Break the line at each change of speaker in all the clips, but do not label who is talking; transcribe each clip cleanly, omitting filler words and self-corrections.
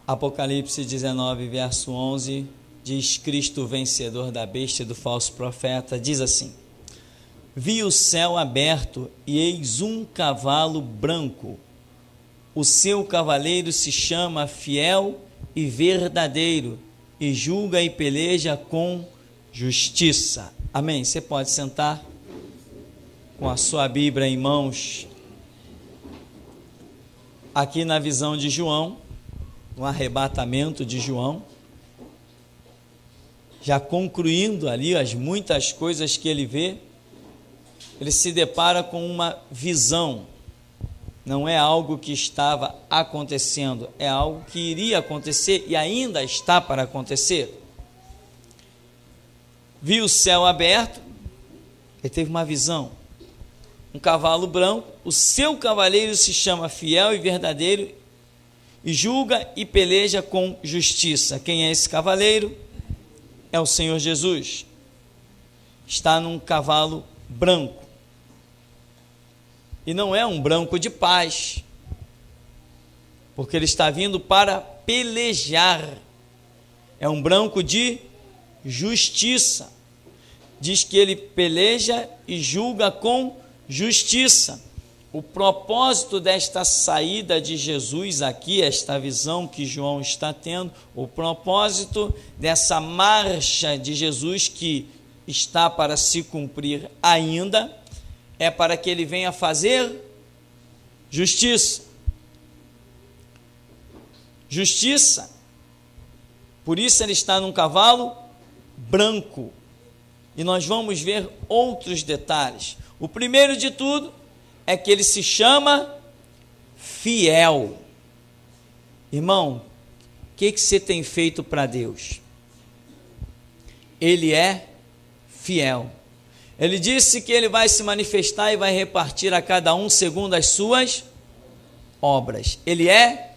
Apocalipse 19, verso 11, diz: Cristo, vencedor da besta e do falso profeta, diz assim: Vi o céu aberto e eis um cavalo branco. O seu cavaleiro se chama Fiel e Verdadeiro, e julga e peleja com justiça. Amém. Você pode sentar com a sua Bíblia em mãos. Aqui na visão de João, no arrebatamento de João, já concluindo ali as muitas coisas que ele vê, ele se depara com uma visão. Não é algo que estava acontecendo, é algo que iria acontecer e ainda está para acontecer. Viu o céu aberto, ele teve uma visão. Um cavalo branco, o seu cavaleiro se chama Fiel e Verdadeiro, e julga e peleja com justiça. Quem é esse cavaleiro? É o Senhor Jesus. Está num cavalo branco. E não é um branco de paz, porque ele está vindo para pelejar. É um branco de justiça. Diz que ele peleja e julga com justiça. O propósito desta saída de Jesus aqui, esta visão que João está tendo, o propósito dessa marcha de Jesus que está para se cumprir ainda, é para que ele venha fazer justiça. Justiça. Por isso ele está num cavalo branco. E nós vamos ver outros detalhes. O primeiro de tudo é que ele se chama Fiel. Irmão, o que você tem feito para Deus? Ele é fiel. Ele disse que ele vai se manifestar e vai repartir a cada um segundo as suas obras. Ele é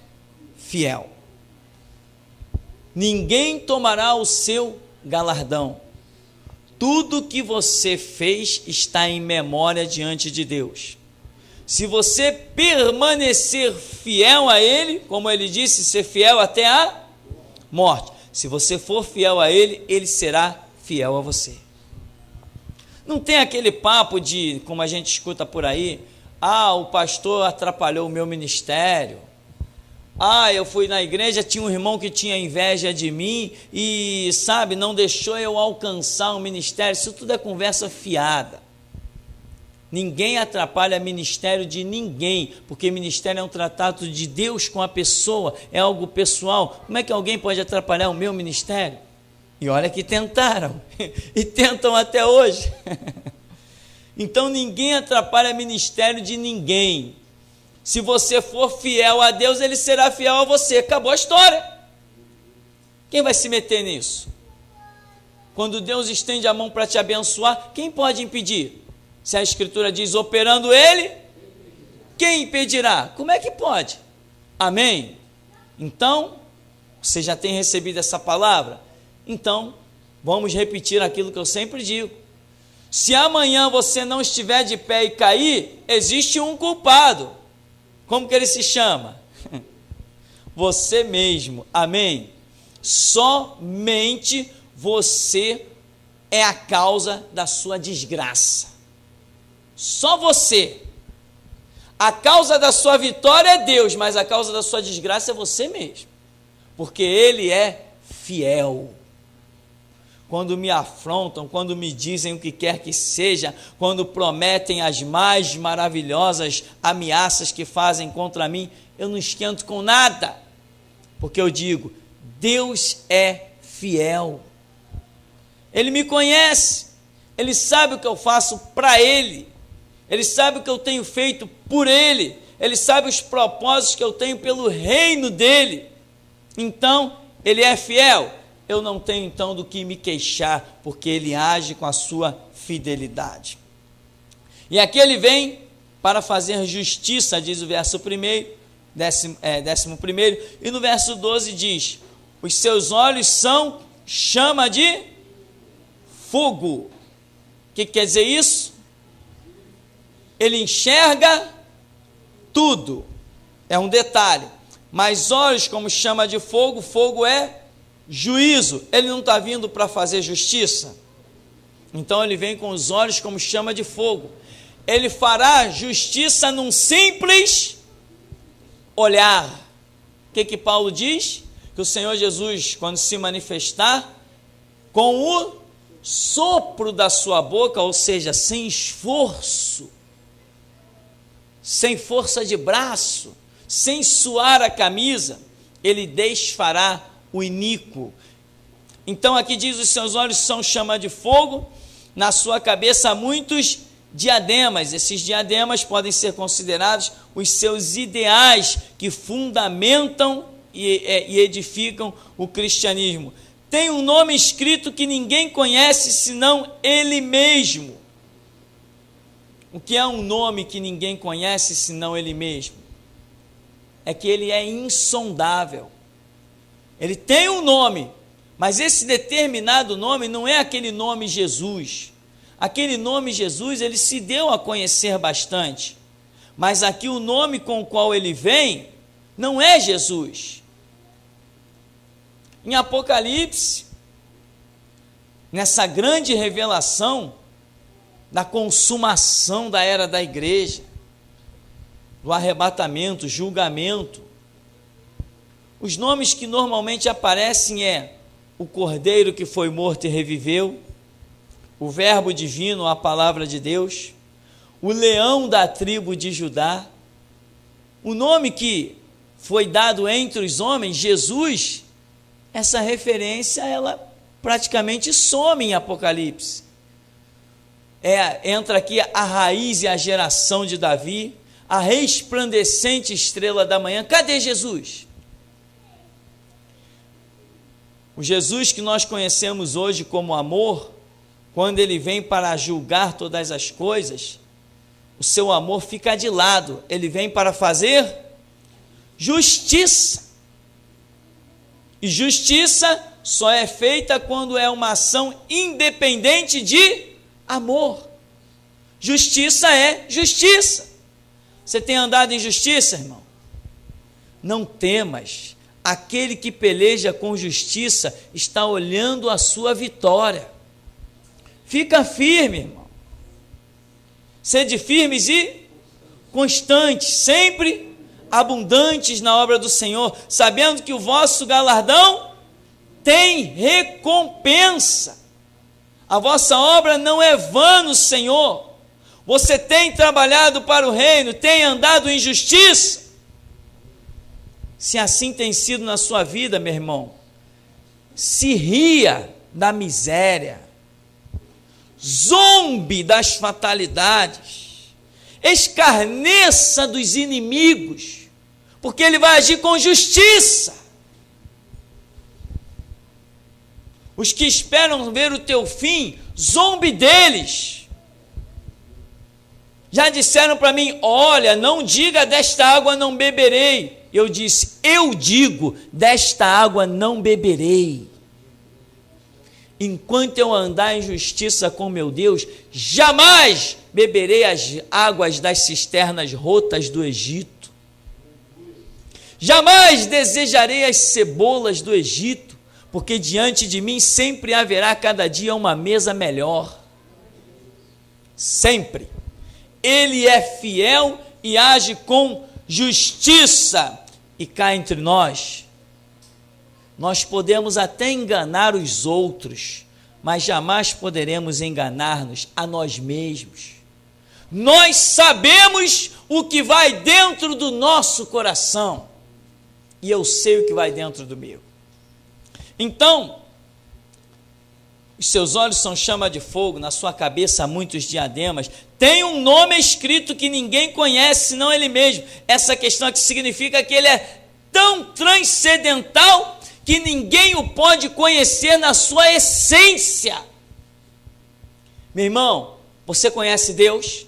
fiel. Ninguém tomará o seu galardão. Tudo que você fez está em memória diante de Deus. Se você permanecer fiel a Ele, como Ele disse, ser fiel até a morte. Se você for fiel a Ele, Ele será fiel a você. Não tem aquele papo de, como a gente escuta por aí, o pastor atrapalhou o meu ministério. Eu fui na igreja, tinha um irmão que tinha inveja de mim e, não deixou eu alcançar o ministério. Isso tudo é conversa fiada. Ninguém atrapalha ministério de ninguém, porque ministério é um tratado de Deus com a pessoa, é algo pessoal. Como é que alguém pode atrapalhar o meu ministério? E olha que tentaram, e tentam até hoje. Então ninguém atrapalha ministério de ninguém. Se você for fiel a Deus, Ele será fiel a você. Acabou a história. Quem vai se meter nisso? Quando Deus estende a mão para te abençoar, quem pode impedir? Se a Escritura diz, operando Ele, quem impedirá? Como é que pode? Amém? Então, você já tem recebido essa palavra? Então, vamos repetir aquilo que eu sempre digo. Se amanhã você não estiver de pé e cair, existe um culpado. Como que ele se chama? Você mesmo. Amém? Somente você é a causa da sua desgraça. Só você. A causa da sua vitória é Deus, mas a causa da sua desgraça é você mesmo. Porque Ele é fiel. Quando me afrontam, quando me dizem o que quer que seja, quando prometem as mais maravilhosas ameaças que fazem contra mim, eu não esquento com nada, porque eu digo, Deus é fiel. Ele me conhece, Ele sabe o que eu faço para Ele, Ele sabe o que eu tenho feito por Ele, Ele sabe os propósitos que eu tenho pelo reino dEle. Então, Ele é fiel. Eu não tenho então do que me queixar, porque Ele age com a sua fidelidade. E aqui Ele vem para fazer justiça, diz o verso 11, 11, e no verso 12 diz, os seus olhos são chama de fogo. O que quer dizer isso? Ele enxerga tudo. É um detalhe. mas olhos como chama de fogo, fogo é juízo. Ele não está vindo para fazer justiça? Então ele vem com os olhos como chama de fogo. Ele fará justiça num simples olhar. O que Paulo diz? Que o Senhor Jesus, quando se manifestar, com o sopro da sua boca, ou seja, sem esforço, sem força de braço, sem suar a camisa, ele desfará o iníquo. Então aqui diz: os seus olhos são chama de fogo, na sua cabeça há muitos diademas. Esses diademas podem ser considerados os seus ideais que fundamentam e edificam o cristianismo. Tem um nome escrito que ninguém conhece senão ele mesmo. O que é um nome que ninguém conhece senão ele mesmo? É que ele é insondável. Ele tem um nome, mas esse determinado nome não é aquele nome Jesus. Aquele nome Jesus, ele se deu a conhecer bastante, mas aqui o nome com o qual ele vem não é Jesus. Em Apocalipse, nessa grande revelação da consumação da era da igreja, do arrebatamento, julgamento, os nomes que normalmente aparecem é o Cordeiro que foi morto e reviveu, o Verbo divino, a palavra de Deus, o Leão da tribo de Judá. O nome que foi dado entre os homens, Jesus, essa referência, ela praticamente some em Apocalipse. Entra aqui a raiz e a geração de Davi, a resplandecente estrela da manhã. Cadê Jesus? O Jesus que nós conhecemos hoje como amor, quando ele vem para julgar todas as coisas, o seu amor fica de lado. Ele vem para fazer justiça. E justiça só é feita quando é uma ação independente de amor. Justiça é justiça. Você tem andado em justiça, irmão? Não temas. Aquele que peleja com justiça está olhando a sua vitória. Fica firme, irmão. Sede firmes e constantes, sempre abundantes na obra do Senhor, sabendo que o vosso galardão tem recompensa. A vossa obra não é vã no Senhor. Você tem trabalhado para o reino, tem andado em justiça. Se assim tem sido na sua vida, meu irmão, se ria da miséria, zombe das fatalidades, escarneça dos inimigos, porque ele vai agir com justiça. Os que esperam ver o teu fim, zombe deles. Já disseram para mim: olha, não diga desta água não beberei. Eu disse: eu digo, desta água não beberei. Enquanto eu andar em justiça com meu Deus, jamais beberei as águas das cisternas rotas do Egito. Jamais desejarei as cebolas do Egito, porque diante de mim sempre haverá cada dia uma mesa melhor. Sempre. Ele é fiel e age com justiça. E cá entre nós, nós podemos até enganar os outros, mas jamais poderemos enganar-nos a nós mesmos. Nós sabemos o que vai dentro do nosso coração, e eu sei o que vai dentro do meu. Então, os seus olhos são chama de fogo, na sua cabeça há muitos diademas, tem um nome escrito que ninguém conhece, senão ele mesmo. Essa questão aqui significa que ele é tão transcendental que ninguém o pode conhecer na sua essência. Meu irmão, você conhece Deus?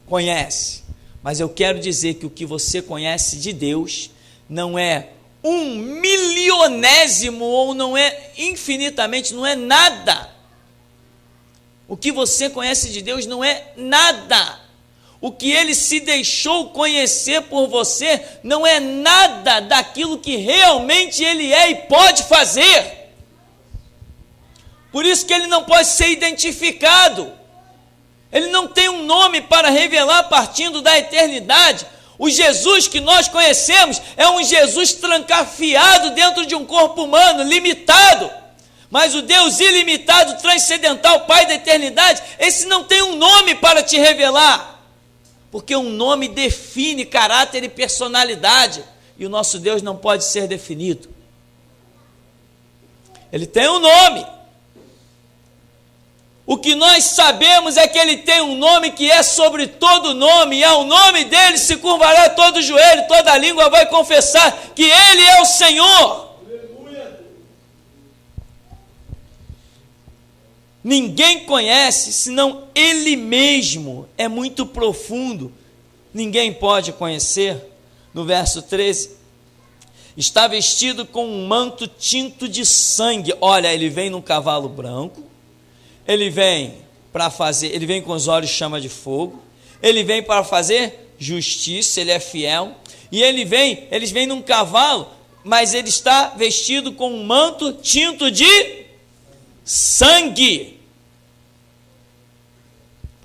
Conhece. Mas eu quero dizer que o que você conhece de Deus não é 1/1000º, ou não é infinitamente, não é nada. O que você conhece de Deus não é nada. O que ele se deixou conhecer por você não é nada daquilo que realmente ele é e pode fazer. Por isso que ele não pode ser identificado. Ele não tem um nome para revelar partindo da eternidade. O Jesus que nós conhecemos é um Jesus trancafiado dentro de um corpo humano, limitado. Mas o Deus ilimitado, transcendental, Pai da eternidade, esse não tem um nome para te revelar. Porque um nome define caráter e personalidade. E o nosso Deus não pode ser definido. Ele tem um nome. O que nós sabemos é que ele tem um nome que é sobre todo nome, e ao nome dele se curvará todo joelho, toda língua vai confessar que ele é o Senhor. Aleluia. Ninguém conhece senão ele mesmo, é muito profundo, ninguém pode conhecer. No verso 13, está vestido com um manto tinto de sangue. Olha, ele vem num cavalo branco. Ele vem com os olhos chama de fogo, ele vem para fazer justiça, ele é fiel, e eles vêm num cavalo, mas ele está vestido com um manto tinto de sangue.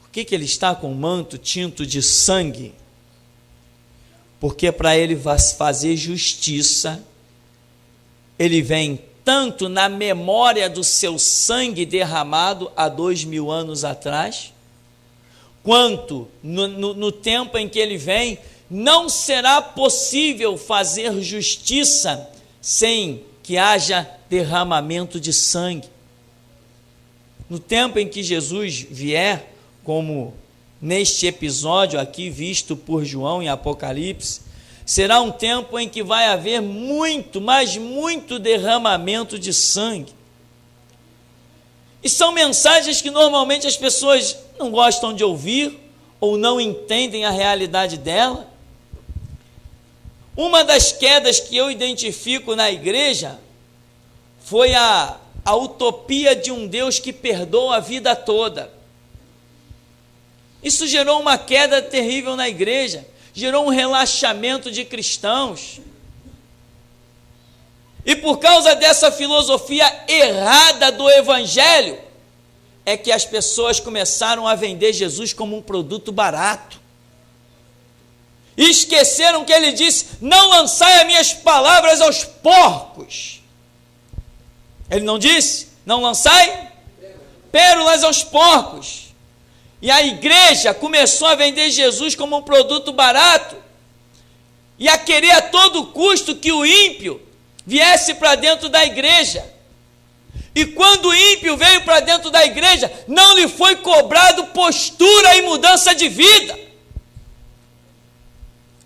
Por que ele está com um manto tinto de sangue? Porque para ele fazer justiça, ele vem tanto na memória do seu sangue derramado há 2000 anos atrás, quanto no tempo em que ele vem, não será possível fazer justiça sem que haja derramamento de sangue. No tempo em que Jesus vier, como neste episódio aqui visto por João em Apocalipse, será um tempo em que vai haver muito, mas muito derramamento de sangue. E são mensagens que normalmente as pessoas não gostam de ouvir ou não entendem a realidade dela. Uma das quedas que eu identifico na igreja foi a utopia de um Deus que perdoa a vida toda. Isso gerou uma queda terrível na igreja. Gerou um relaxamento de cristãos. E por causa dessa filosofia errada do evangelho, é que as pessoas começaram a vender Jesus como um produto barato. E esqueceram que ele disse: não lançai as minhas palavras aos porcos. Ele não disse: não lançai pérolas aos porcos. E a igreja começou a vender Jesus como um produto barato e a querer a todo custo que o ímpio viesse para dentro da igreja. E quando o ímpio veio para dentro da igreja, não lhe foi cobrado postura e mudança de vida.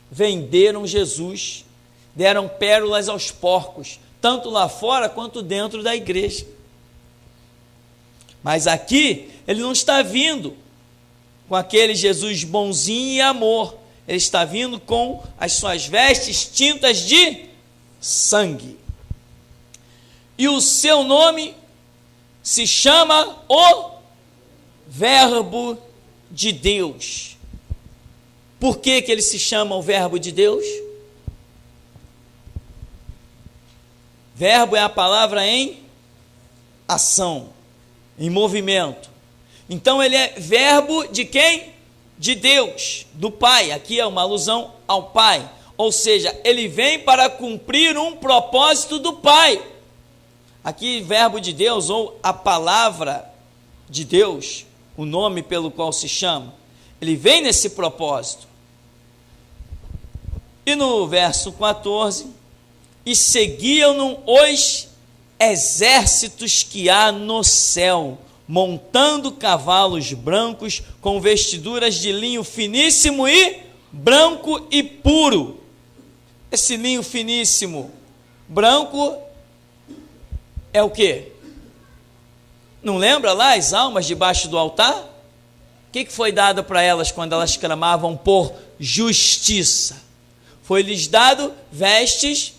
Venderam Jesus, deram pérolas aos porcos, tanto lá fora quanto dentro da igreja. Mas aqui ele não está vindo com aquele Jesus bonzinho e amor. Ele está vindo com as suas vestes tintas de sangue. E o seu nome se chama o Verbo de Deus. Por que ele se chama o Verbo de Deus? Verbo é a palavra em ação, em movimento. Então ele é verbo de quem? De Deus, do Pai. Aqui é uma alusão ao Pai. Ou seja, ele vem para cumprir um propósito do Pai. Aqui, verbo de Deus, ou a palavra de Deus, o nome pelo qual se chama, ele vem nesse propósito. E no verso 14, e seguiam-no os exércitos que há no céu, montando cavalos brancos, com vestiduras de linho finíssimo e branco e puro. Esse linho finíssimo, branco, é o quê? Não lembra lá as almas debaixo do altar? O que foi dado para elas quando elas clamavam por justiça? Foi-lhes dado vestes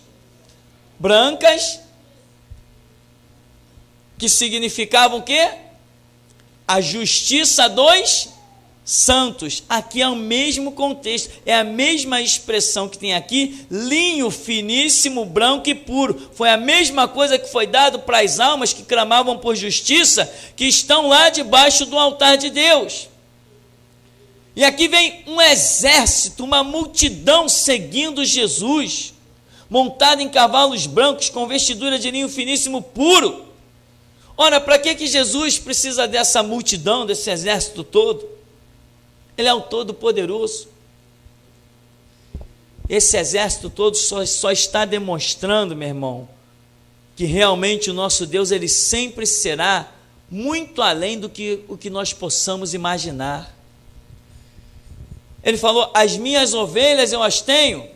brancas, que significavam o quê? A justiça dos santos. Aqui é o mesmo contexto, é a mesma expressão que tem aqui, linho finíssimo, branco e puro. Foi a mesma coisa que foi dado para as almas que clamavam por justiça, que estão lá debaixo do altar de Deus. E aqui vem um exército, uma multidão seguindo Jesus, montado em cavalos brancos, com vestidura de linho finíssimo puro. Ora, para que Jesus precisa dessa multidão, desse exército todo? Ele é o Todo-Poderoso. Esse exército todo só está demonstrando, meu irmão, que realmente o nosso Deus, ele sempre será muito além do que o que nós possamos imaginar. Ele falou: as minhas ovelhas eu as tenho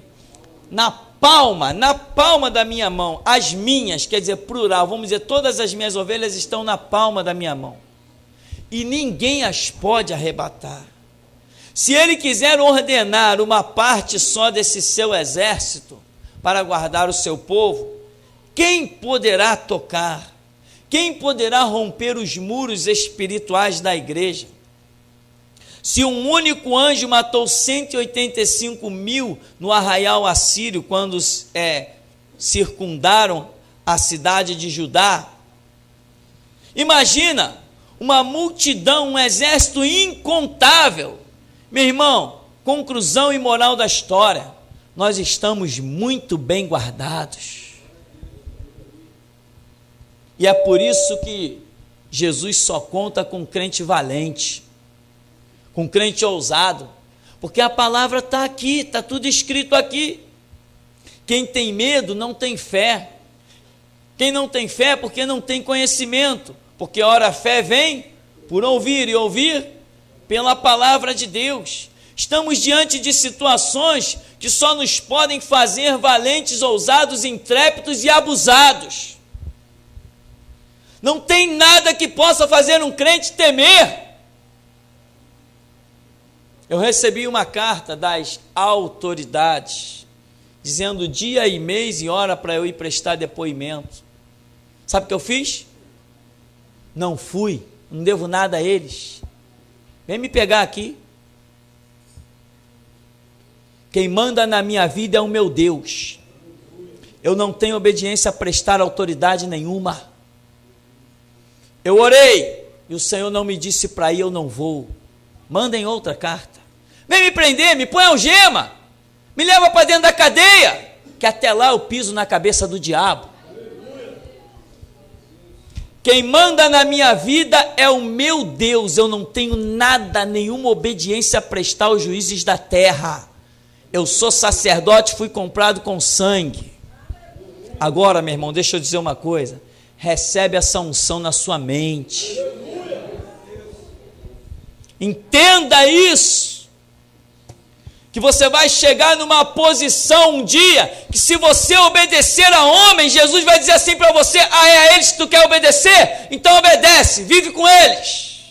na palma da minha mão. As minhas, quer dizer, plural, vamos dizer, todas as minhas ovelhas estão na palma da minha mão. E ninguém as pode arrebatar. Se ele quiser ordenar uma parte só desse seu exército para guardar o seu povo, quem poderá tocar? Quem poderá romper os muros espirituais da igreja? Se um único anjo matou 185 mil no arraial assírio, quando circundaram a cidade de Judá, imagina uma multidão, um exército incontável. Meu irmão, conclusão e moral da história: nós estamos muito bem guardados. E é por isso que Jesus só conta com crente valente, com crente ousado, porque a palavra está aqui, está tudo escrito aqui. Quem tem medo não tem fé. Quem não tem fé é porque não tem conhecimento, porque ora a fé vem por ouvir e ouvir pela palavra de Deus. Estamos diante de situações que só nos podem fazer valentes, ousados, intrépidos e abusados. Não tem nada que possa fazer um crente temer. Eu recebi uma carta das autoridades, dizendo dia e mês e hora para eu ir prestar depoimento. Sabe o que eu fiz? Não fui, não devo nada a eles. Vem me pegar aqui. Quem manda na minha vida é o meu Deus. Eu não tenho obediência a prestar autoridade nenhuma. Eu orei e o Senhor não me disse para ir, eu não vou. Mandem outra carta. Vem me prender, me põe algema, me leva para dentro da cadeia, que até lá eu piso na cabeça do diabo. Quem manda na minha vida é o meu Deus. Eu não tenho nada, nenhuma obediência a prestar aos juízes da terra. Eu sou sacerdote, fui comprado com sangue. Agora, meu irmão, deixa eu dizer uma coisa. Recebe essa unção na sua mente. Entenda isso. Que você vai chegar numa posição um dia, que se você obedecer a homens, Jesus vai dizer assim para você: ah, é a eles que tu quer obedecer? Então obedece, vive com eles.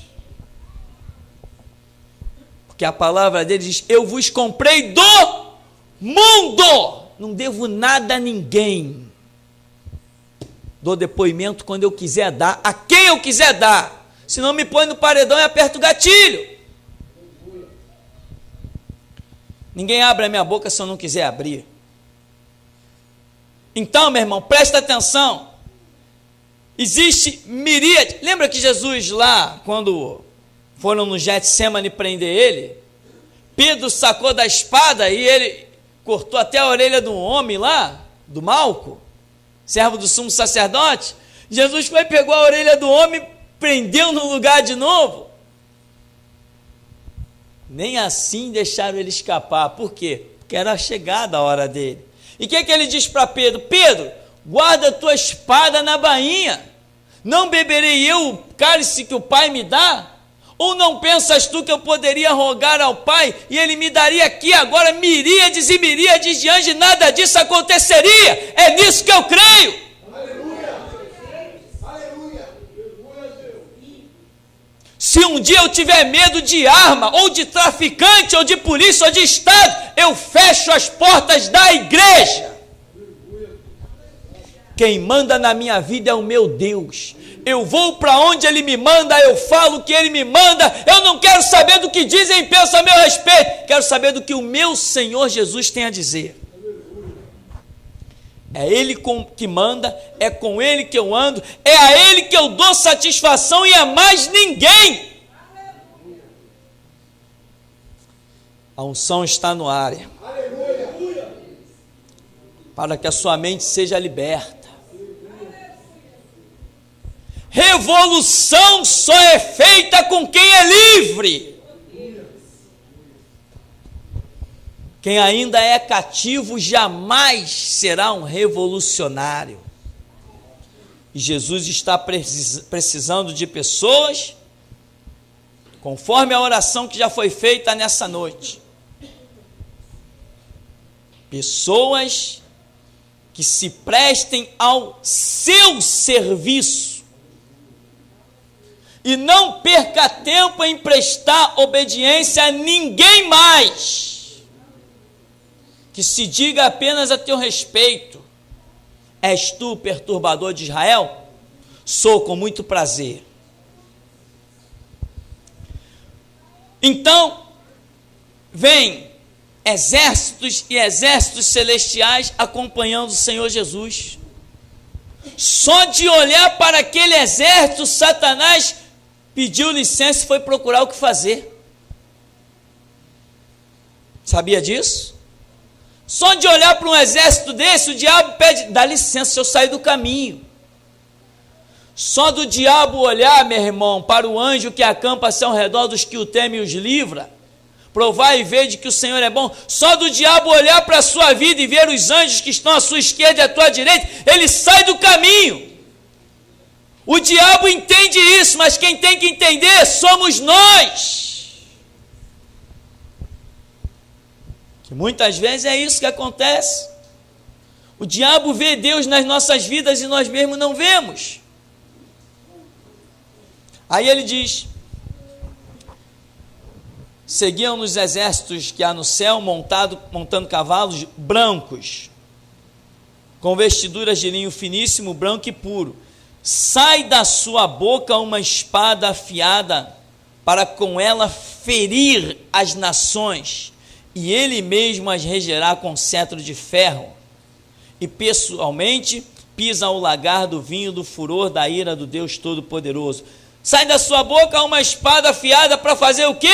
Porque a palavra dele diz: eu vos comprei do mundo, não devo nada a ninguém. Dou depoimento quando eu quiser dar, a quem eu quiser dar. Se não, me põe no paredão e aperta o gatilho. Ninguém abre a minha boca se eu não quiser abrir. Então, meu irmão, presta atenção. Existe miríade. Lembra que Jesus lá, quando foram no Getsemane prender ele, Pedro sacou da espada e ele cortou até a orelha do homem lá, do Malco, servo do sumo sacerdote. Jesus foi, pegou a orelha do homem, prendeu no lugar de novo. Nem assim deixaram ele escapar. Por quê? Porque era chegada a hora dele. E o que ele diz para Pedro? Pedro, guarda a tua espada na bainha. Não beberei eu o cálice que o Pai me dá? Ou não pensas tu que eu poderia rogar ao Pai e ele me daria aqui agora miríades e miríades de anjos e nada disso aconteceria? É nisso que eu creio. Se um dia eu tiver medo de arma, ou de traficante, ou de polícia, ou de Estado, eu fecho as portas da igreja. Quem manda na minha vida é o meu Deus. Eu vou para onde Ele me manda, eu falo o que Ele me manda, eu não quero saber do que dizem e pensam a meu respeito, quero saber do que o meu Senhor Jesus tem a dizer. É Ele que manda, é com Ele que eu ando, é a Ele que eu dou satisfação e a mais ninguém. A unção está no ar, para que a sua mente seja liberta. Revolução só é feita com quem é livre. Quem ainda é cativo jamais será um revolucionário. E Jesus está precisando de pessoas, conforme a oração que já foi feita nessa noite. Pessoas que se prestem ao seu serviço e não perca tempo em prestar obediência a ninguém mais. Que se diga apenas a teu respeito: és tu o perturbador de Israel? Sou, com muito prazer. Então, vem exércitos e exércitos celestiais acompanhando o Senhor Jesus. Só de olhar para aquele exército, Satanás pediu licença e foi procurar o que fazer. Sabia disso? Só de olhar para um exército desse, o diabo pede: dá licença, se eu sair do caminho. Só do diabo olhar, meu irmão, para o anjo que acampa-se ao redor dos que o temem e os livra, provai e vede que o Senhor é bom. Só do diabo olhar para a sua vida e ver os anjos que estão à sua esquerda e à tua direita, ele sai do caminho. O diabo entende isso, mas quem tem que entender somos nós. Que muitas vezes é isso que acontece. O diabo vê Deus nas nossas vidas e nós mesmos não vemos. Aí ele diz: seguiam nos exércitos que há no céu, montando cavalos brancos, com vestiduras de linho finíssimo, branco e puro. Sai da sua boca uma espada afiada, para com ela ferir as nações, e ele mesmo as regerá com cetro de ferro, e pessoalmente pisa o lagar do vinho do furor da ira do Deus Todo-Poderoso. Sai da sua boca uma espada afiada para fazer o quê?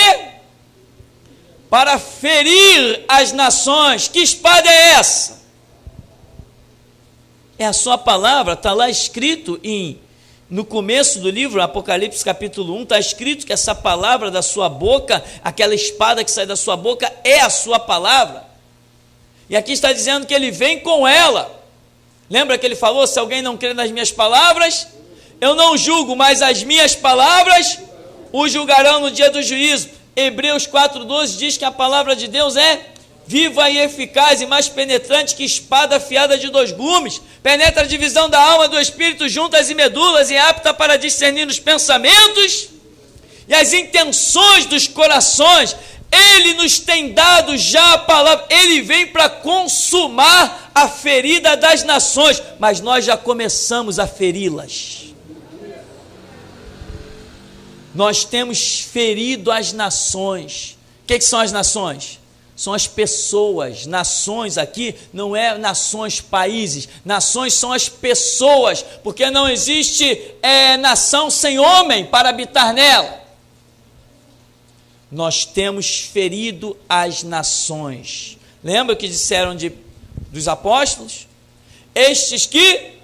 Para ferir as nações. Que espada é essa? É a sua palavra, está lá escrito no começo do livro, Apocalipse capítulo 1, está escrito que essa palavra da sua boca, aquela espada que sai da sua boca, é a sua palavra. E aqui está dizendo que ele vem com ela. Lembra que ele falou: se alguém não crê nas minhas palavras, eu não julgo, mas as minhas palavras o julgarão no dia do juízo. Hebreus 4,12 diz que a palavra de Deus é viva e eficaz e mais penetrante que espada afiada de 2 gumes, penetra a divisão da alma e do espírito, juntas e medulas, e é apta para discernir os pensamentos e as intenções dos corações. Ele nos tem dado já a palavra, ele vem para consumar a ferida das nações, mas nós já começamos a feri-las. Nós temos ferido as nações. O que são as nações? São as pessoas. Nações aqui não é nações, países. Nações são as pessoas, porque não existe nação sem homem para habitar nela. Nós temos ferido as nações. Lembra o que disseram dos apóstolos? Estes que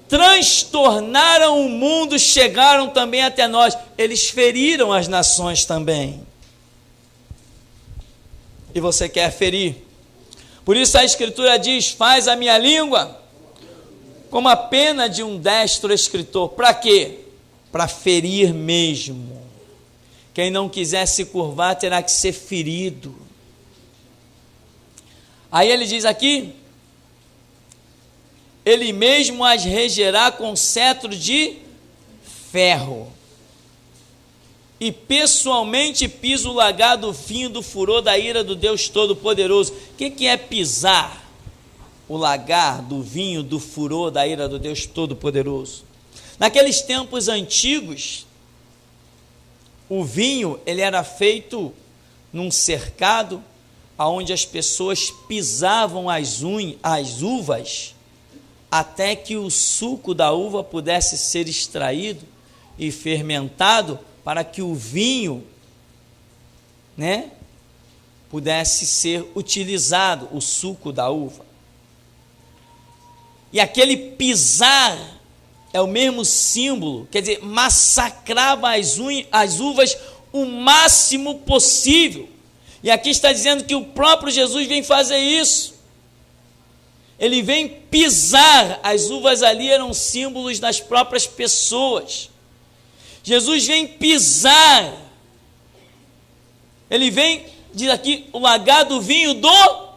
transtornaram o mundo chegaram também até nós. Eles feriram as nações também. E você quer ferir? Por isso a Escritura diz: faz a minha língua como a pena de um destro escritor. Para quê? Para ferir mesmo. Quem não quiser se curvar terá que ser ferido. Aí ele diz aqui: ele mesmo as regerá com cetro de ferro, e pessoalmente pisa o lagar do vinho do furor da ira do Deus Todo-Poderoso. O que é pisar o lagar do vinho do furor da ira do Deus Todo-Poderoso? Naqueles tempos antigos, o vinho ele era feito num cercado onde as pessoas pisavam as uvas até que o suco da uva pudesse ser extraído e fermentado para que o vinho, pudesse ser utilizado, o suco da uva. E aquele pisar é o mesmo símbolo, quer dizer, massacrava as uvas o máximo possível. E aqui está dizendo que o próprio Jesus vem fazer isso. Ele vem pisar, as uvas ali eram símbolos das próprias pessoas. Jesus vem pisar, ele vem, diz aqui, o lagar do vinho do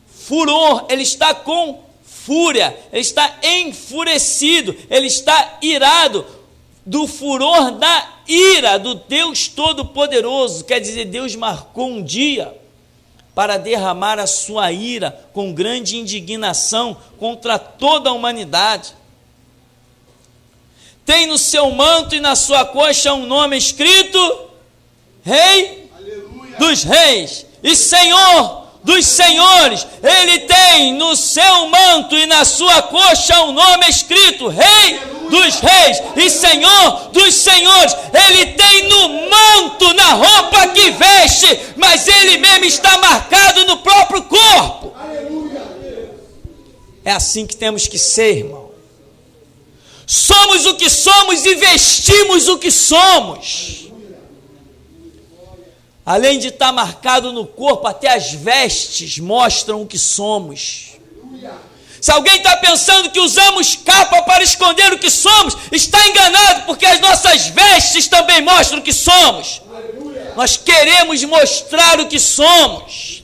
furor, ele está com fúria, ele está enfurecido, ele está irado, do furor da ira do Deus Todo-Poderoso. Quer dizer, Deus marcou um dia para derramar a sua ira com grande indignação contra toda a humanidade. Tem no seu manto e na sua coxa um nome escrito: Rei Aleluia. Dos Reis e Senhor dos Senhores. Ele tem no seu manto e na sua coxa um nome escrito: Rei dos Reis e Senhor dos Senhores. Ele tem no manto, na roupa que veste, mas ele mesmo está marcado no próprio corpo. É assim que temos que ser, irmão. Somos o que somos e vestimos o que somos. Além de estar marcado no corpo, até as vestes mostram o que somos. Se alguém está pensando que usamos capa para esconder o que somos, está enganado, porque as nossas vestes também mostram o que somos. Nós queremos mostrar o que somos.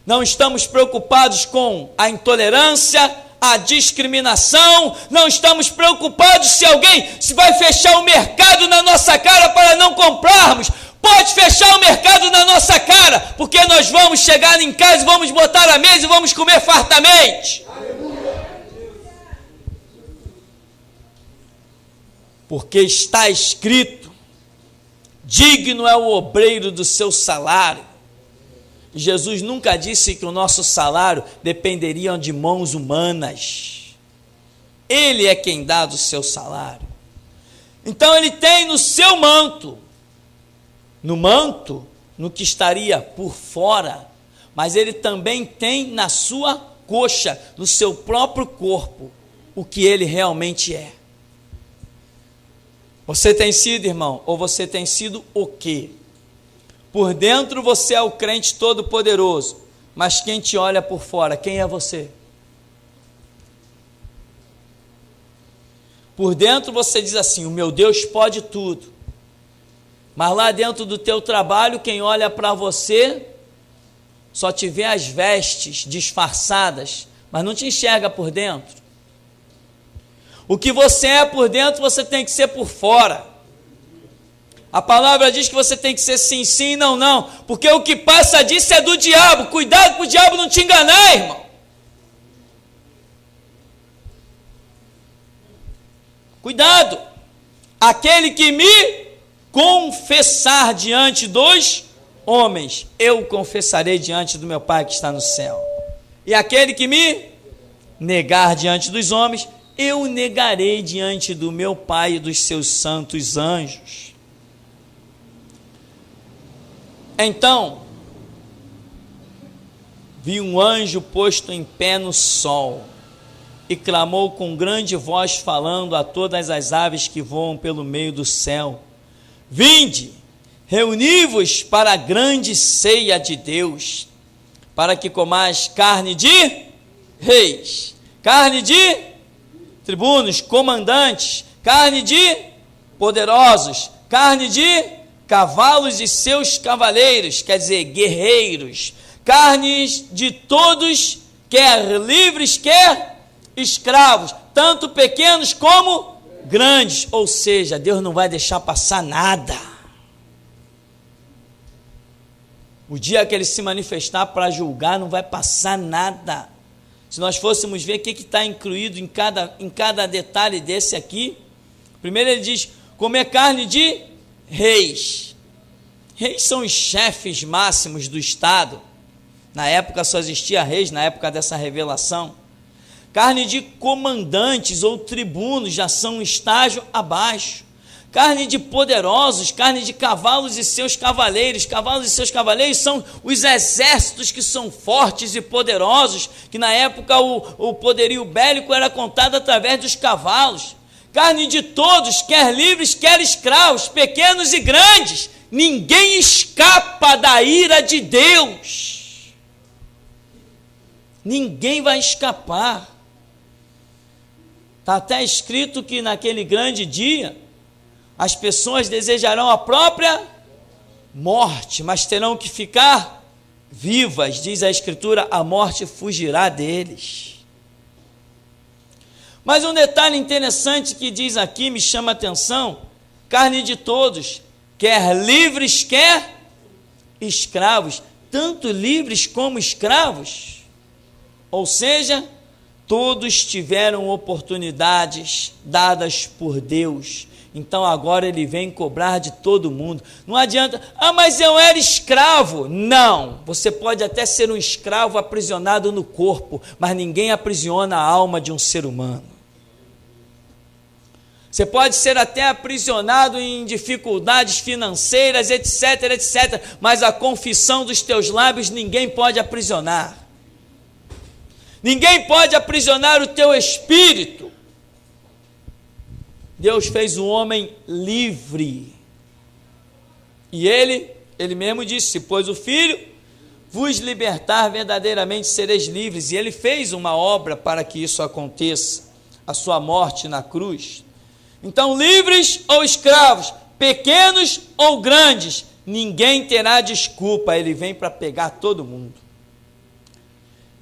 Não estamos preocupados com a intolerância, a discriminação, não estamos preocupados se alguém vai fechar o mercado na nossa cara para não comprarmos. Pode fechar o mercado na nossa cara, porque nós vamos chegar em casa, vamos botar a mesa e vamos comer fartamente. Porque está escrito: digno é o obreiro do seu salário. Jesus nunca disse que o nosso salário dependeria de mãos humanas. Ele é quem dá o seu salário. Então ele tem no seu manto, no que estaria por fora, mas ele também tem na sua coxa, no seu próprio corpo, o que ele realmente é. Você tem sido, irmão, ou você tem sido o quê? Por dentro você é o crente todo-poderoso, mas quem te olha por fora, quem é você? Por dentro você diz assim: o meu Deus pode tudo. Mas lá dentro do teu trabalho, quem olha para você só te vê as vestes disfarçadas, mas não te enxerga por dentro. O que você é por dentro, você tem que ser por fora. A palavra diz que você tem que ser sim, sim e não, não, porque o que passa disso é do diabo. Cuidado para o diabo não te enganar, irmão. Cuidado. Aquele que me confessar diante dos homens, eu confessarei diante do meu Pai que está no céu. E aquele que me negar diante dos homens, eu negarei diante do meu Pai e dos seus santos anjos. Então, vi um anjo posto em pé no sol, e clamou com grande voz, falando a todas as aves que voam pelo meio do céu: vinde, reuni-vos para a grande ceia de Deus, para que comais carne de reis, carne de tribunos, comandantes, carne de poderosos, carne de cavalos e seus cavaleiros, quer dizer, guerreiros, carnes de todos, quer livres, quer escravos, tanto pequenos como grandes. Ou seja, Deus não vai deixar passar nada. O dia que ele se manifestar para julgar, não vai passar nada. Se nós fôssemos ver o que está incluído em cada detalhe desse aqui, primeiro ele diz, comer carne de reis. Reis são os chefes máximos do Estado. Na época só existia reis, na época dessa revelação. Carne de comandantes ou tribunos, já são um estágio abaixo. Carne de poderosos, carne de cavalos e seus cavaleiros. Cavalos e seus cavaleiros são os exércitos que são fortes e poderosos, que na época o poderio bélico era contado através dos cavalos. Carne de todos, quer livres, quer escravos, pequenos e grandes. Ninguém escapa da ira de Deus. Ninguém vai escapar. Está até escrito que naquele grande dia, as pessoas desejarão a própria morte, mas terão que ficar vivas. Diz a Escritura, a morte fugirá deles. Mas um detalhe interessante que diz aqui, me chama a atenção, carne de todos, quer livres, quer escravos, tanto livres como escravos, ou seja, todos tiveram oportunidades dadas por Deus, então agora ele vem cobrar de todo mundo. Não adianta, mas eu era escravo. Não, você pode até ser um escravo aprisionado no corpo, mas ninguém aprisiona a alma de um ser humano. Você pode ser até aprisionado em dificuldades financeiras, etc, etc, mas a confissão dos teus lábios ninguém pode aprisionar. Ninguém pode aprisionar o teu espírito. Deus fez o homem livre. E ele mesmo disse, pois o Filho vos libertar, verdadeiramente sereis livres. E ele fez uma obra para que isso aconteça, a sua morte na cruz. Então, livres ou escravos, pequenos ou grandes, ninguém terá desculpa. Ele vem para pegar todo mundo.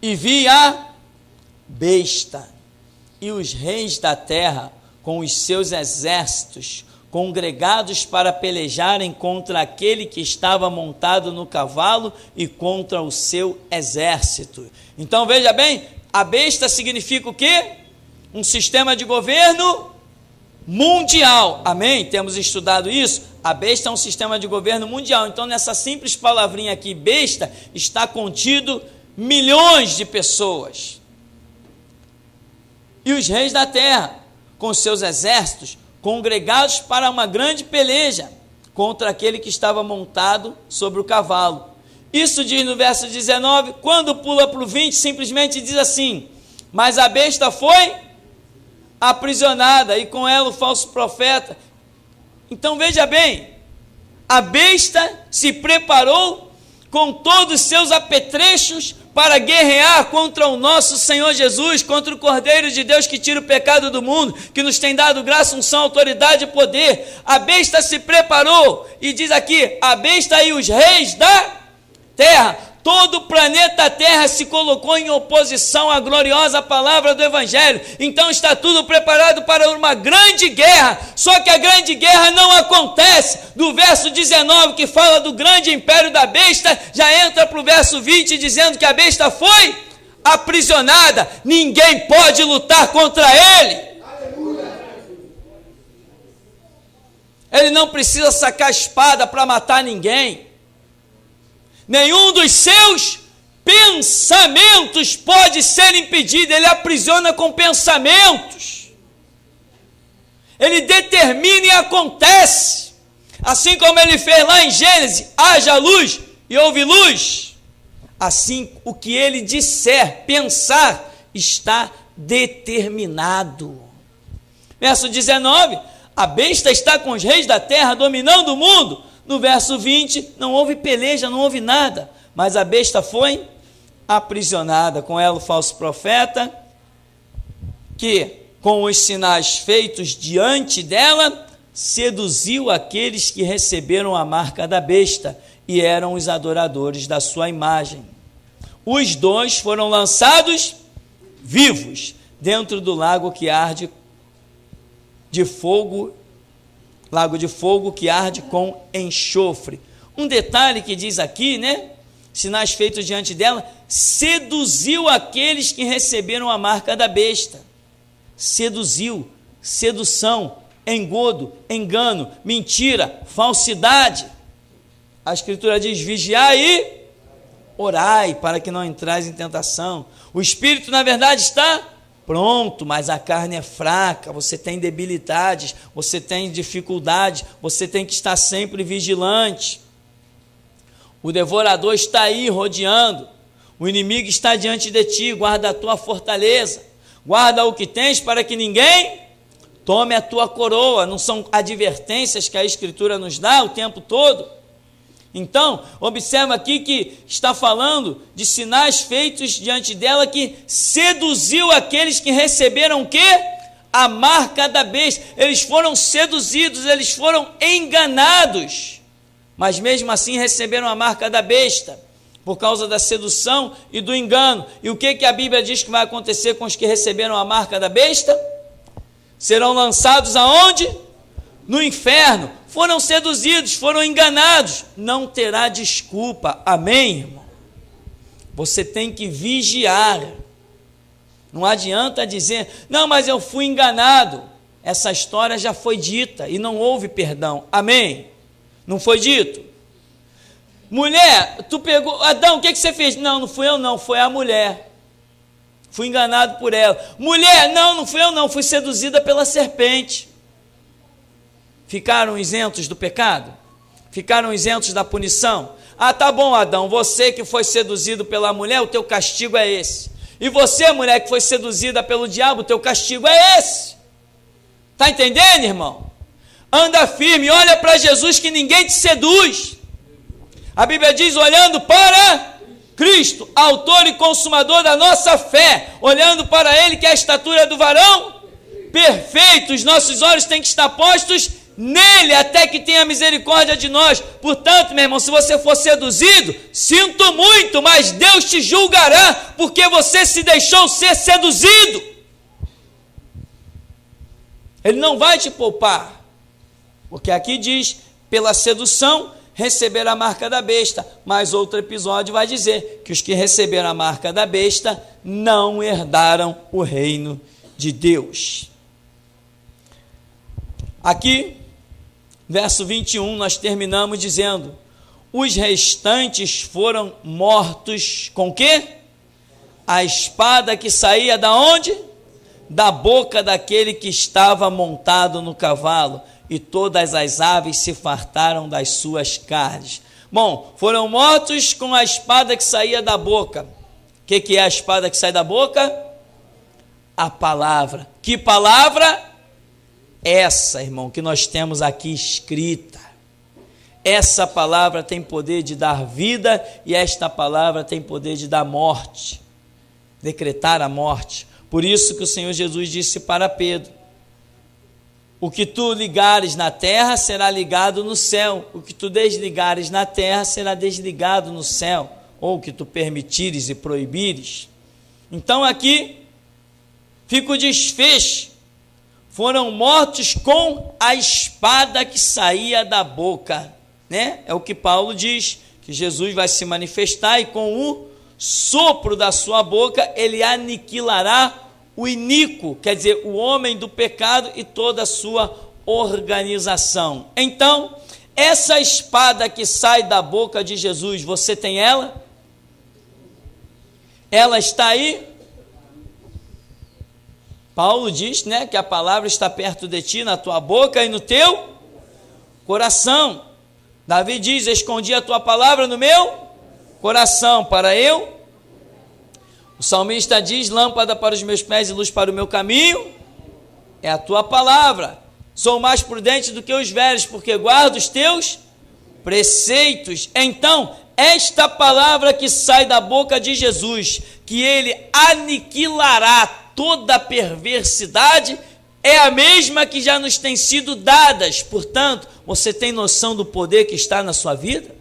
E vi a besta e os reis da terra com os seus exércitos congregados para pelejarem contra aquele que estava montado no cavalo e contra o seu exército. Então veja bem, a besta significa o quê? Um sistema de governo mundial, amém? Temos estudado isso. A besta é um sistema de governo mundial. Então nessa simples palavrinha aqui, besta, está contido milhões de pessoas. E os reis da terra, com seus exércitos, congregados para uma grande peleja contra aquele que estava montado sobre o cavalo. Isso diz no verso 19, quando pula para o 20, simplesmente diz assim, mas a besta foi aprisionada, e com ela o falso profeta. Então veja bem, a besta se preparou com todos os seus apetrechos para guerrear contra o nosso Senhor Jesus, contra o Cordeiro de Deus que tira o pecado do mundo, que nos tem dado graça, unção, autoridade e poder. A besta se preparou, e diz aqui, a besta e os reis da terra, todo o planeta Terra se colocou em oposição à gloriosa palavra do Evangelho. Então está tudo preparado para uma grande guerra, só que a grande guerra não acontece. Do verso 19, que fala do grande império da besta, já entra para o verso 20, dizendo que a besta foi aprisionada. Ninguém pode lutar contra ele. Ele não precisa sacar a espada para matar ninguém. Nenhum dos seus pensamentos pode ser impedido. Ele aprisiona com pensamentos. Ele determina e acontece. Assim como ele fez lá em Gênesis, haja luz e houve luz. Assim, o que ele disser, pensar, está determinado. Verso 19, a besta está com os reis da terra, dominando o mundo. No verso 20, não houve peleja, não houve nada, mas a besta foi aprisionada, com ela o falso profeta, que com os sinais feitos diante dela, seduziu aqueles que receberam a marca da besta e eram os adoradores da sua imagem. Os dois foram lançados vivos dentro do lago que arde de fogo, lago de fogo que arde com enxofre. Um detalhe que diz aqui, né? sinais feitos diante dela, seduziu aqueles que receberam a marca da besta. Seduziu, sedução, engodo, engano, mentira, falsidade. A Escritura diz: vigiai e orai para que não entrais em tentação. O espírito, na verdade, está pronto, mas a carne é fraca, você tem debilidades, você tem dificuldades, você tem que estar sempre vigilante. O devorador está aí rodeando, o inimigo está diante de ti, guarda a tua fortaleza, guarda o que tens para que ninguém tome a tua coroa. Não são advertências que a Escritura nos dá o tempo todo? Então, observa aqui que está falando de sinais feitos diante dela que seduziu aqueles que receberam o quê? A marca da besta. Eles foram seduzidos, eles foram enganados, mas mesmo assim receberam a marca da besta, por causa da sedução e do engano. E o que a Bíblia diz que vai acontecer com os que receberam a marca da besta? Serão lançados aonde? No inferno. Foram seduzidos, foram enganados, não terá desculpa, amém, irmão? Você tem que vigiar, não adianta dizer, não, mas eu fui enganado. Essa história já foi dita e não houve perdão, amém? Não foi dito? Mulher, tu pegou, Adão, o que você fez? Não fui eu não, foi a mulher, fui enganado por ela. Mulher, não fui eu não, fui seduzida pela serpente. Ficaram isentos do pecado? Ficaram isentos da punição? Ah, tá bom, Adão, você que foi seduzido pela mulher, o teu castigo é esse. E você, mulher, que foi seduzida pelo diabo, o teu castigo é esse. Está entendendo, irmão? Anda firme, olha para Jesus que ninguém te seduz. A Bíblia diz, olhando para Cristo, autor e consumador da nossa fé, olhando para Ele que é a estatura do varão perfeito, os nossos olhos têm que estar postos nele, até que tenha misericórdia de nós. Portanto, meu irmão, se você for seduzido, sinto muito, mas Deus te julgará, porque você se deixou ser seduzido. Ele não vai te poupar, porque aqui diz, pela sedução, receber a marca da besta, mas outro episódio vai dizer, que os que receberam a marca da besta, não herdaram o reino de Deus. Aqui, verso 21, nós terminamos dizendo, os restantes foram mortos com quê? A espada que saía da onde? Da boca daquele que estava montado no cavalo, e todas as aves se fartaram das suas carnes. Bom, foram mortos com a espada que saía da boca. O que é a espada que sai da boca? A palavra. Que palavra? Essa, irmão, que nós temos aqui escrita. Essa palavra tem poder de dar vida e esta palavra tem poder de dar morte, decretar a morte. Por isso que o Senhor Jesus disse para Pedro, o que tu ligares na terra será ligado no céu, o que tu desligares na terra será desligado no céu, ou o que tu permitires e proibires. Então aqui fica o desfecho. Foram mortos com a espada que saía da boca, né? É o que Paulo diz, que Jesus vai se manifestar e com o sopro da sua boca ele aniquilará o iníquo, quer dizer, o homem do pecado e toda a sua organização. Então, essa espada que sai da boca de Jesus, você tem ela? Ela está aí? Paulo diz, né, que a palavra está perto de ti, na tua boca e no teu coração. Davi diz, escondi a tua palavra no meu coração, para eu. O salmista diz, lâmpada para os meus pés e luz para o meu caminho, é a tua palavra. Sou mais prudente do que os velhos, porque guardo os teus preceitos. Então, esta palavra que sai da boca de Jesus, que ele aniquilará toda a perversidade, é a mesma que já nos tem sido dadas. Portanto, você tem noção do poder que está na sua vida?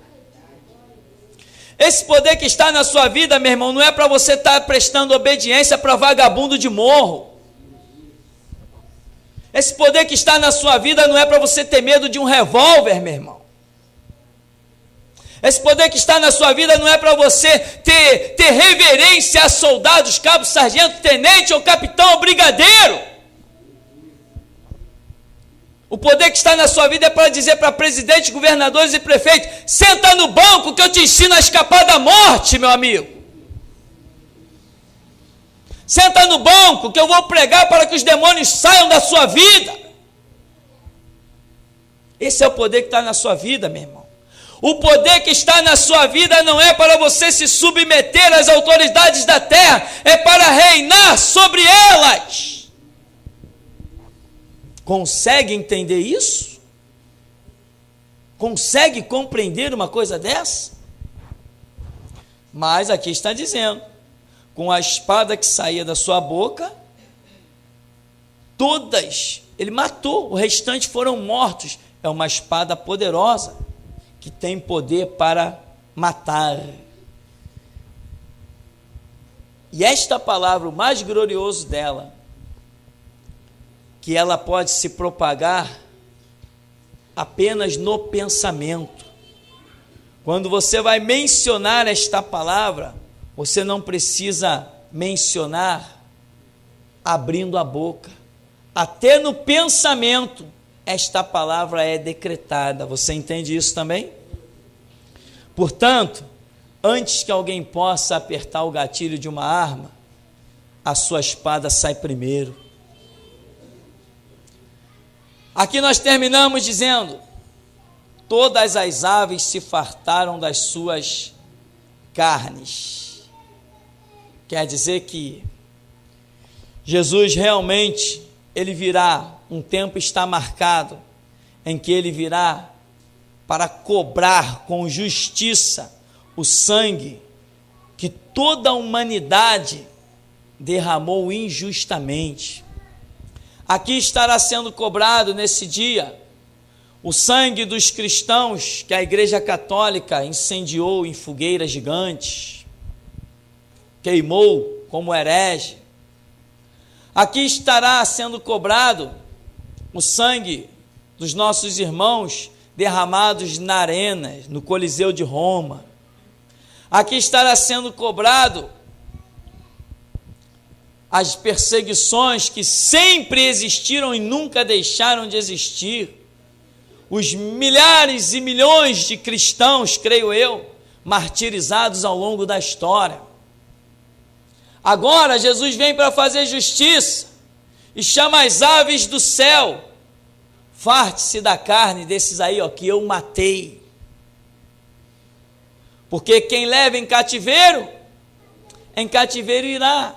Esse poder que está na sua vida, meu irmão, não é para você estar prestando obediência para vagabundo de morro. Esse poder que está na sua vida não é para você ter medo de um revólver, meu irmão. Esse poder que está na sua vida não é para você ter reverência a soldados, cabo, sargento, tenente ou capitão ou brigadeiro. O poder que está na sua vida é para dizer para presidentes, governadores e prefeitos: senta no banco que eu te ensino a escapar da morte, meu amigo. Senta no banco que eu vou pregar para que os demônios saiam da sua vida. Esse é o poder que está na sua vida, meu irmão. O poder que está na sua vida não é para você se submeter às autoridades da terra, é para reinar sobre elas. Consegue entender isso? Consegue compreender uma coisa dessa? Mas aqui está dizendo: com a espada que saía da sua boca, todas, ele matou, o restante foram mortos. É uma espada poderosa, que tem poder para matar. E esta palavra, o mais glorioso dela, que ela pode se propagar apenas no pensamento. Quando você vai mencionar esta palavra, você não precisa mencionar abrindo a boca. Até no pensamento, esta palavra é decretada. Você entende isso também? Portanto, antes que alguém possa apertar o gatilho de uma arma, a sua espada sai primeiro. Aqui nós terminamos dizendo: todas as aves se fartaram das suas carnes. Quer dizer que Jesus realmente, ele virá, um tempo está marcado, em que ele virá para cobrar com justiça o sangue que toda a humanidade derramou injustamente. Aqui estará sendo cobrado nesse dia o sangue dos cristãos que a Igreja Católica incendiou em fogueiras gigantes, queimou como herege. Aqui estará sendo cobrado o sangue dos nossos irmãos derramados na arena, no Coliseu de Roma. Aqui estará sendo cobrado as perseguições que sempre existiram e nunca deixaram de existir. Os milhares e milhões de cristãos, creio eu, martirizados ao longo da história. Agora Jesus vem para fazer justiça e chama as aves do céu: farte-se da carne desses aí, ó, que eu matei. Porque quem leva em cativeiro irá.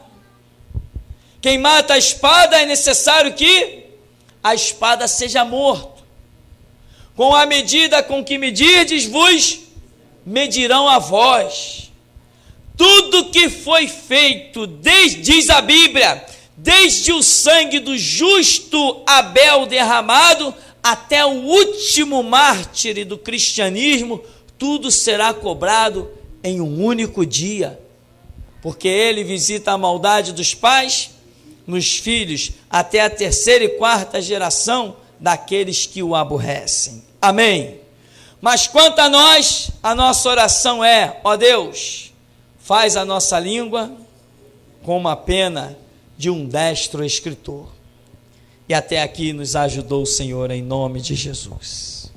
Quem mata a espada, é necessário que a espada seja morto. Com a medida com que medirdes, vos medirão a vós. Tudo que foi feito, diz a Bíblia, desde o sangue do justo Abel derramado até o último mártir do cristianismo, tudo será cobrado em um único dia, porque ele visita a maldade dos pais nos filhos até a terceira e quarta geração daqueles que o aborrecem. Amém. Mas quanto a nós, a nossa oração é: ó Deus, faz a nossa língua como a pena de um destro escritor. E até aqui nos ajudou o Senhor, em nome de Jesus.